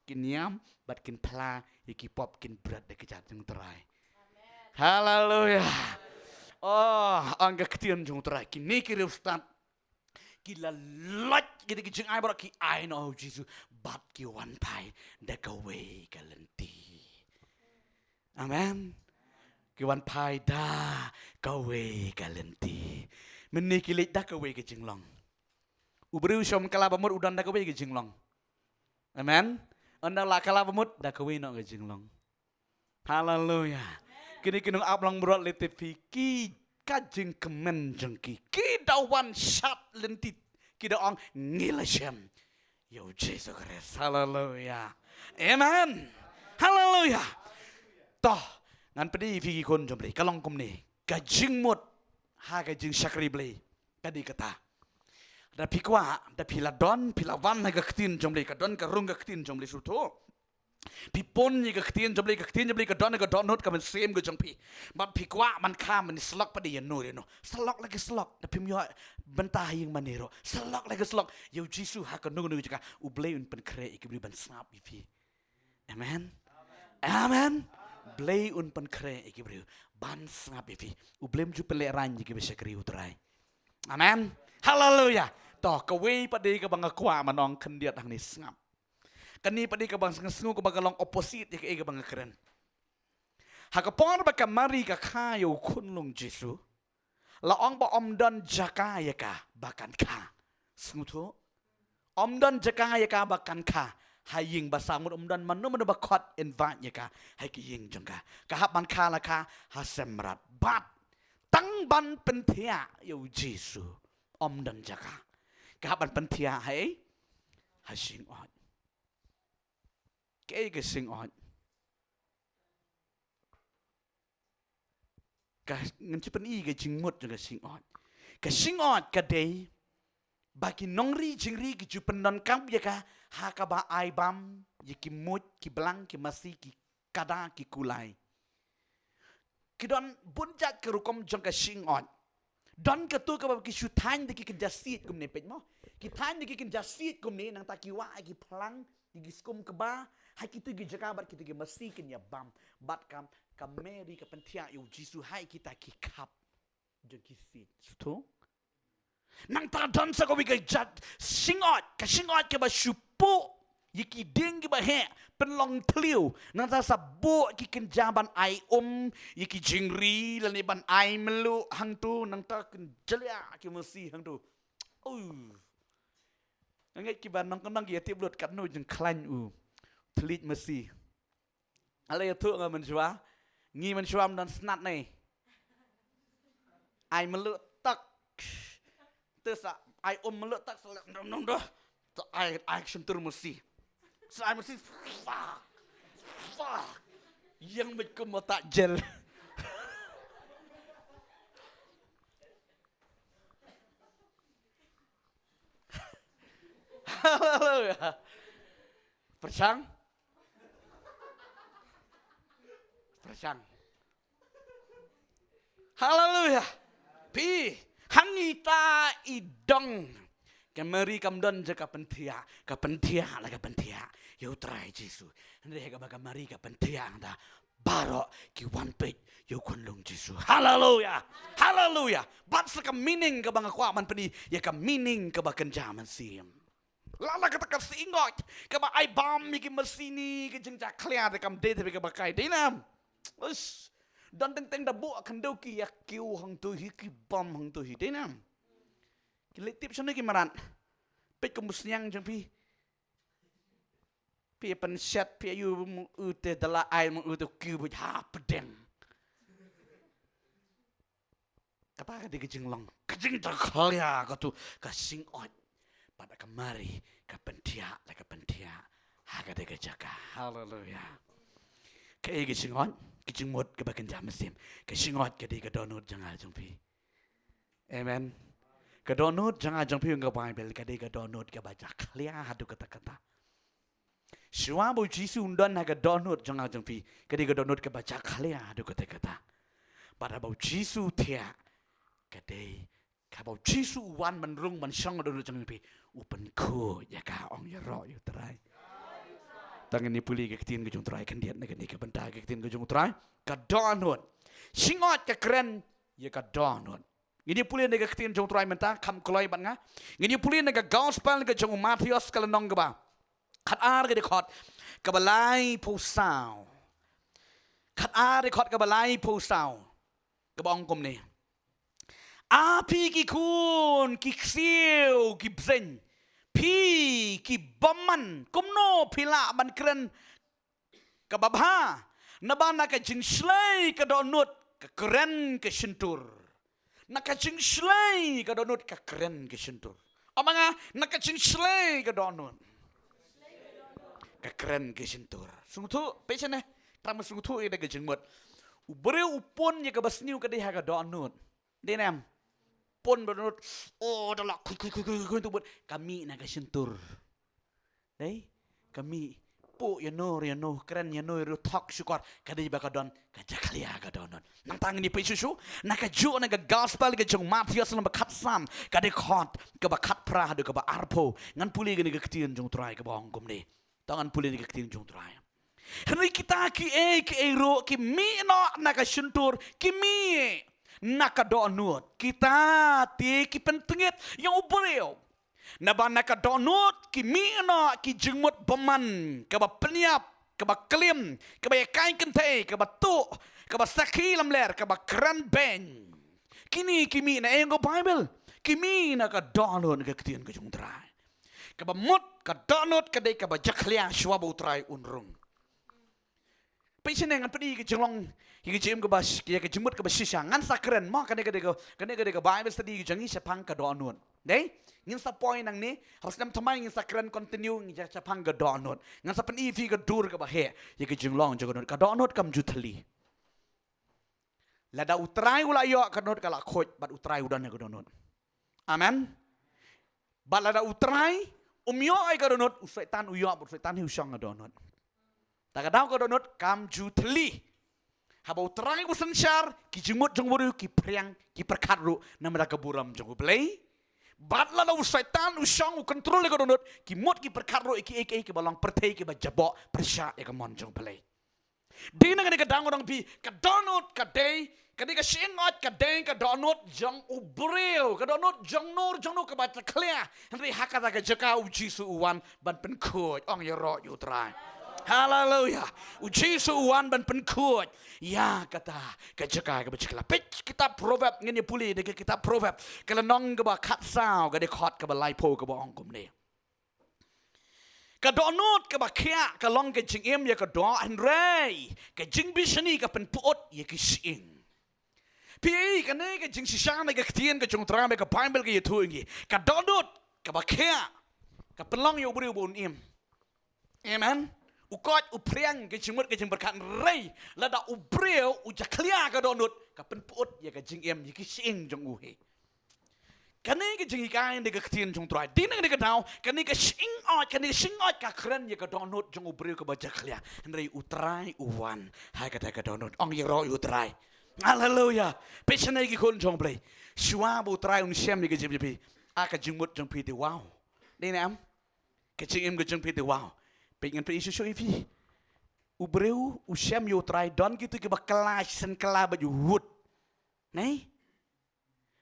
Speaker 1: kinyam bat kin pla iki pop kin berat de kijat jong terai haleluya oh angga ketin jong terai kini kiri ustad kila lot gitu kijing ai barak ki ai no Jesu bat ki wan pai da kawe kalenti amen ki wan pai da kawe kalenti meniki da kawe ke jinglong ubru som kala bamut udan da kawe ke jinglong amen anda la kala bamut da kawe no ke jinglong haleluya kini kinung ablang berat lete ki kajing kemen jengki kita one shot lentit kita ong ngilasem yo Yesus Kristus haleluya amen haleluya toh ngan pedi figi kon jomble kalong kumni kajing mut ha kajing sakri ble kadi kata da pikwa da piladon pilawan ha ketin jomble kadon karung ketin jomble suto Pipon ni ketin jomble kadon not kamen same go jongpi bat pikwa man kam man slok padi no no slok lagi slok da pimyo bentah yang manero slok lagi slok yo Yesus ha kan nunggu juga uble un pen kre ikibri ban snap ifi amen blay un pen kre ikibri ban snap ifi ublem ju pele ranji ke bisa kri utrai amen haleluya toh kawe padi ka bang kwa manong kendiat hang ni snap kani padi ka bang sengu ka bagalong opposite ya ka bang keren hakapon ba ka mari ka kayo kunlong Jesu la ong ba omdan jaka ya ka bakan ka sengu to omdan jaka ya ka bakan ka haying basamut omdan manu ba kot invite ya ka hay ki ying jongka ka hap ban ka la ka hasemrat bat tang ban pentia yo Jesu omdan jaka ka hap ban pentia hay hasing ot cái sing on cái ngân chụp ni cái chinh mốt cái sing on cái day bagi nongri jingri cái chụp non kam ya ka hakaba ai bam ya ki mốt ki belang ki masih ki kada ki kulai ki don bunjat ke rukom jong cái sing on don ke tu ke ki shutan de ki jasit kum ne pej mo ki tan de ki jasit kum ne nang takiwa ki plang ki skum ke ba hai kita gi jakabat kita gi masikin ya bam bat kam kameri ka pentia yo Jesu hai kita ki kap je ki sit sto nang ta dan sa ko bi ka jat singot ke ba shupu yiki ding gi ba he penlong tliu nang ta sa bo ki ken jaban ai yiki jingri lan ban ai melu hang tu nang ta ken jelia ki masi hang tu oh Ngai kiban nong kenong kia tiap lut kat nu jeng klan telit mesi. Ala ya tu ngan menjua, ngi menjuam dan snat nih. Ai meluk tak, tersa ai meluk tak selak nong dah, tak ai sentur mesi. Selai mesi, yang macam tak jel. Haleluya. Persang. Haleluya. Pi hangita idong. Kemari kamdon je kapentia lah kapentia. Yo try Jesu. Ndeh ka mari kapentia anda. Barok ki one page yo kunlung Jesu. Haleluya. Haleluya. Bat sa meaning ka bang kwa man pedi ya ka meaning ka bakan jaman sim. Lala kata ka singot ka ba ai bam mi ki masini ki jeng ja clear de kam de te ka ba kai dinam. Us dan teng da bu akan dau ki yak kiu hang tu hi ki bam hang tu hi dinam. Ki letip sone ki maran. Pet ko musnyang jeng pi. Pi pen set pi yu te dala ai mu tu ki bu ha pedeng. Kata ka de ki jeng long. Ka jeng da clear ka tu ka singot. Pada kemari kepentia, haga dega jaga, haleluya. Kaya gisingot, gijingmut kebakan jam mesim, gisingot kadi kedonut jangan jumpi. Amen. Kedonut jangan jumpi enggak Bible, kadi kedonut kebaca klia hadu kata-kata. Semua bu Yesus undan haga donut jangan jumpi, kadi kedonut kebaca klia hadu kata-kata. Pada bu Yesus tia, kadi kabau Yesus wan menrung mensang donut jangan jumpi. Upen ku ya ka ong ya ro yu trai tangan ni puli ke tin ke jung trai kan diat ne kan ke benda ke tin ke jung trai ka donut singot ke keren ya ka donut ini puli ne ke tin jung trai menta kam kloi ban nga ini puli ne ke gospel ke jung Matius kala nong ba khat ar ke de khot ka balai pu sao khat ar de khot ka balai pu sao ka bong kom ni api ki kun, ki ksiu, ki bzen, pi ki baman, kumno pila ban keren kababha, nabana ka jingslay ka donut ka keren ka sentur, naka jingslay ka donut ka keren ka sentur, omanga naka jingslay ka donut ka keren ka sentur, sungtu pecene, tamu sungtu ida ka jingmut, ubere upon ya ka basniu ka deha ka donut, denam. Pun bernut, oh dalam kuy tu buat kami nak sentur, deh kami po ya no keren ya no rutak syukur kada jibaka don kajak lia kadon nang tangan ni pesusu nak ju nak gospel ke jong Matius lam bakat sam kada khot ke bakat pra de ke ba arpo ngan puli ke ketien jong trai ke bong kum ni tangan puli ke ketien jong trai hari kita ki ro ki mi no nak sentur ki mi nakadonut kita ti ki pentengit yang ubreo naba nakadonut ki mina ki jengmut beman ke ba peniap ke ba klim ke ba kain kente ke ba tu ke ba saki lamler ke ba kran ben kini kimi na engo Bible kimi nakadonut ke ketien ke jung trai ke ba mut kadonut ke de ke ba jaklia shwabu trai unrung Paisin dengan pedi ke jenglong hingga jem ke bas kia ke jemut ke basisya ngan sakren mo kene ke Bible study ke jengi sepang ke donut deh ngin sa point nang ni harus nam tamai ngin sakren continue ngin sepang ke donut ngan sa pen ifi ke dur ke bahe ya ke jenglong jonut ke donut kam jutli lada utrai ula yo ke donut kala khoj bat utrai udan ke donut amen bat lada utrai umyo ai ke donut usaitan uyo usaitan hiusang ke donut Takadaw ko donut kam jutli. Habau terang usan syar ki jemut jong boru ki priang ki perkadru namada keburam jong play. Batla la usaitan usang u kontrol ko donut ki mot ki perkadru ki balong pertei ki bajabo persya ya kamon jong play. Dina ka kadang orang pi ka donut ka day kadi ka singot ka day ka donut jong ubril ka donut jong nur ka baca clear. Henry hakata ka jaka uji suwan ban penkut ong yoro yu try. Haleluya. Uji suwan ban penkut. Ya kata kajaka ke bacikla. Pit kita proverb ngini puli de kita proverb. Kala nong ke ba khat sao ke de khot ke ba lai po ke ba ong kum ni. Kadonot ka bakya ka long ka jing em ya ka do an ray ka jing bishani ka pen puot ya ki sing. Pi ka ne ka jing sishana ka ktien ka jung trame ka bible ka yetu ngi. Kadonot ka bakya ka pen long yo bri bon em. Amen. Ukot upriang ke jimut ke jing berkat ray lada ubreu ujaklia ka donut ka pen puot ya ka jing em ya ki sing jong uhe. Kani ke jing ikan de ke ktien jong trai dinang de ke dau kani ke sing ot ka kren ya ka donut jong ubreu ka bajaklia ray utrai uwan ha ka ta ka donut ong ye ro utrai. Hallelujah. Pesana ki kon jong play. Shua bu utrai un shem ni ke jim pi aka jingmut jong pi de wow. Ni nam ke jing em ke jong pi de wow. Pengen pe isu ifi. Ubreu usem yo try don gitu ke bakala sen kala baju wood. Nei?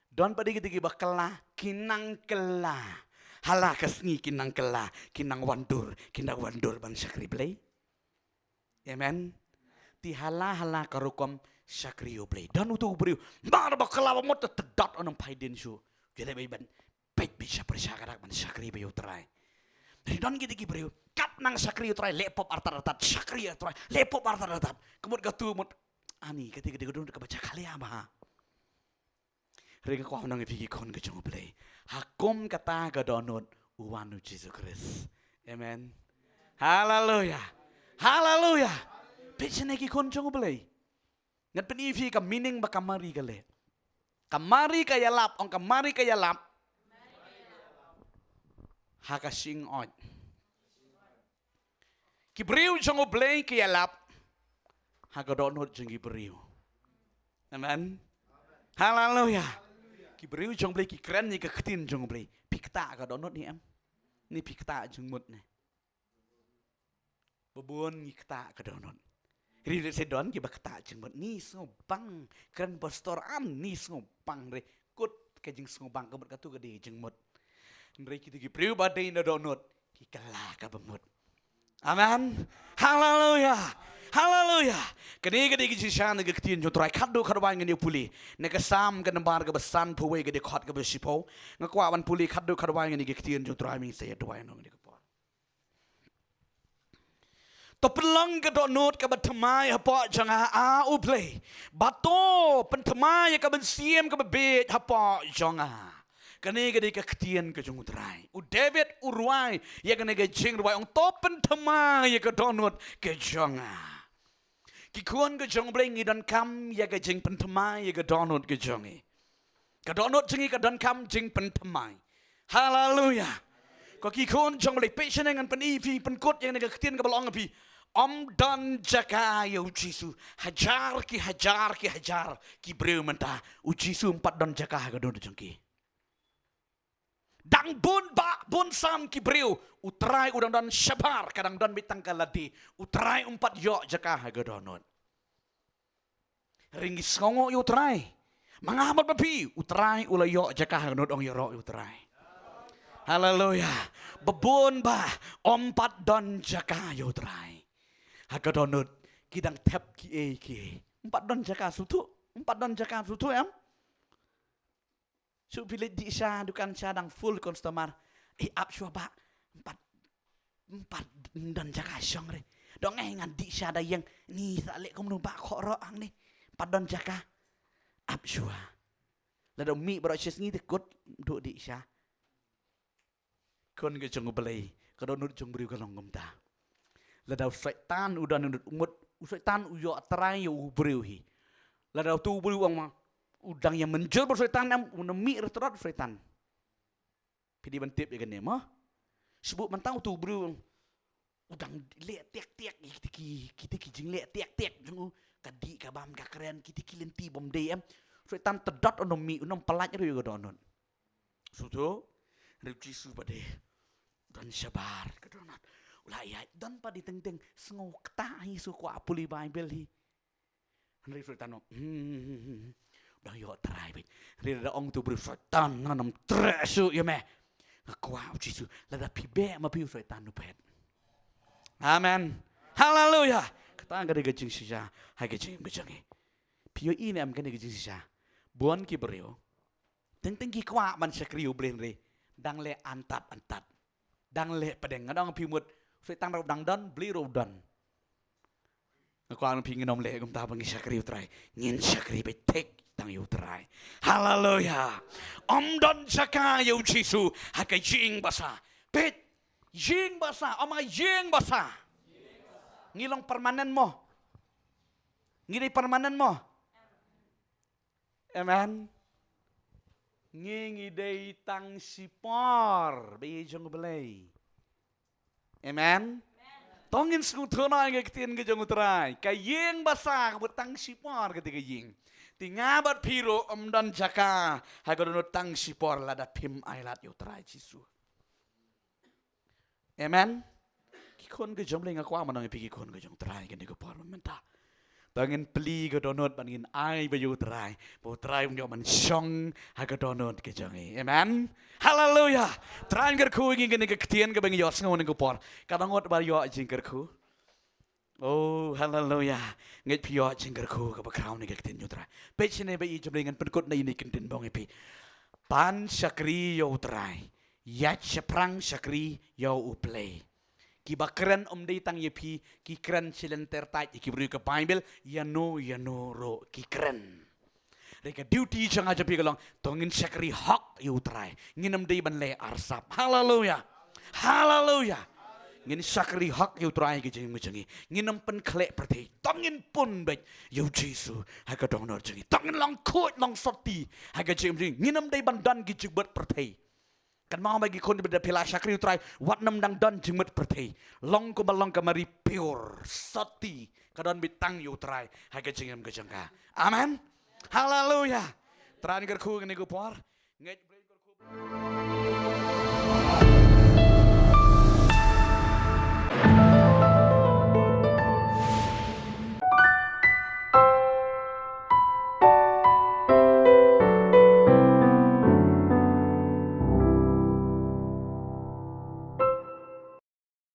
Speaker 1: Don pada gitu ke bakala kinang kala. Hala kasni kinang kala, kinang wandur ban sakri play. Amen. Ti hala karukom sakri play. Don utu ubreu mar bakala mot tedot onam paiden su. Jadi ban pek bisa persakarak ban sakri be yo try. Don gitu Gibril, kat nang sakri utrai lepop artat sakri utrai lepop artat. Kemud gatu mud ani ketika dia gedung kebaca kali apa? Rega kau nang fikir kon ke jong play. Hakum kata gadonut uwanu Jesus Christ. Amen. Hallelujah. Hallelujah. Pecene ki kon jong play. Ngat penifi ka meaning ba kamari kale. Kamari kaya lap ong kamari kaya lap. Hakasing ot. Kibriu jong oblay kaya lap. Hagadonot jong kibriu. Amen. Hallelujah. Kibriu jong oblay ki keren ni keketin jong oblay. Pikta kadonot ni am. Ni pikta jong mut ni. Bebun ngikta kadonot. Ri sedon ki bakta jong mut ni ngobang keren pastoran ni ngobang re kut ke jing ngobang kebut katu gede jong mut. Nri kita ki priu badai na donut ki kala ka bemut. Amen. Hallelujah. Hallelujah. Kani ki sishan ke tin jo trai khadu khadwa ngani puli. Ne ka sam ka nambar ka besan puwe ke de khot ka besipo. Ngakwa wan puli khadu khadwa ngani ke tin jo trai mi se dwai no ngani ka po. To pelong ka donut ka batmai hapo janga a uplay. Bato pentamai ka bensiem ka bebet hapo janga. Kani gadi ka ktien ka jung utrai. U David urwai ya kani ka jing ruai ong topen tama ya ka donut ka jonga. Ki kuan ka jong bling dan kam ya ka jing pentama ya ka donut ka jongi. Ka donut jingi ka dan kam jing pentamai. Hallelujah. Ko ki kuan jong bling patient dengan pen ifi pen kot yang ka ktien ka balong api. Om dan jaka ya ujisu hajar ki breu menta ujisu 4 dan jaka ka donut jongki. Dang bun ba bun sam kibriu utrai udang dan syabar kadang dan bitang kaladi utrai 4 yo jaka hagadonot ringgis ngongo yo utrai mangamat bapi utrai ula yo jaka hagadonot ong yo utrai. Hallelujah. Bebun ba 4 don jaka yo utrai hagadonot kidang tap ki 4 don jaka sutu 4 don jaka sutu em. So pilih di sa dukan sadang full konstomar. Ap syuaba 4 dan jaka syong re. Dong ngan di sa da yang ni tak lek kom numpak kok roang ni. 4 dan jaka ap syua. La do mi bro ches ni tekut duk di sa. Kon ke jong belai. Ka do nut jong beriu ka longgom ta. La do setan udan nut umut setan uyo trai yo beriu hi. La do tu beriu ang udang yang menjual bersetan yang menemik restoran setan. Pidi bentip ya gini mah. Sebut mentang tu bro udang lek tiak kita jing lek tiak jeng kadi kabam kakeren kita lenti bom dem setan tedot onomi unom pelaj itu juga donon. Suto reci su pade dan sabar kedonat. Ulah ya dan padi teng sengo ketahi su ko apuli Bible hi. Henry setan dah yo try be rida ong tu bru setan nanam tresu ya me ngakwa jisu lada pibe ma piu setan nu pet. Amen. Hallelujah. Kata ngade gajing sisa ha gajing gajangi piu ini am kene gajing sisa bon ki brio teng ki kwa man sakriu blen re dang le antat dang le pedeng ngadong piu mut tang rau dang dan beli rau dan ngkuang pingin nom le gum ta bangi syakri utrai ngin syakri be tek tang utrai haleluya om don jaka yu jisu hakai jing basa bet jing basa oma jing basa ngilong permanen mo ngiri permanen mo amen ngingi day tang sipor be jong belai amen tongin sung thona ngai kitien ke jong utrai ka yeng basa ka tang sipor ketika yeng tingabat piro dan jaka hagono tang sipor lada pim ailat utrai jisu amen kikon ke jom lenga kwa manang pi kikon ke jong trai ke ko por menta tangin pli ke donot bangin ai be utrai bo trai ndio man song haga donot ke jong amen haleluya trai ger ku ngin ke kitien ke bangi yos ngon ko por kadangot bar yo jing ger ku oh haleluya ngai pio jingger ku ka background ni gektin yutra pe chine be i joblengan penkot na ini kentin bong epi pan syakri yo utrai yat seprang syakri yo uplay ki bakren dei tang yepi ki kren silen tertai ki beri ke bible ya no ro ki kren reka duty jang aja pi kalong tongin syakri hak yo utrai nginam dei ban le arsap haleluya haleluya ngin syakri hak yu trai ke jeng mujangi nginam pen klek perti tongin pun bet yu jisu haga dong nor jengi tongin long kot long soti haga jeng mujangi nginam dei bandan ki jubet perti kan mau bagi kon beda pila syakri yu trai wat nam dang dan jengmet perti long ko balong kamari pure soti kadon bitang yu trai haga jeng mujanga amen haleluya tran ger ku ngene ku por ngai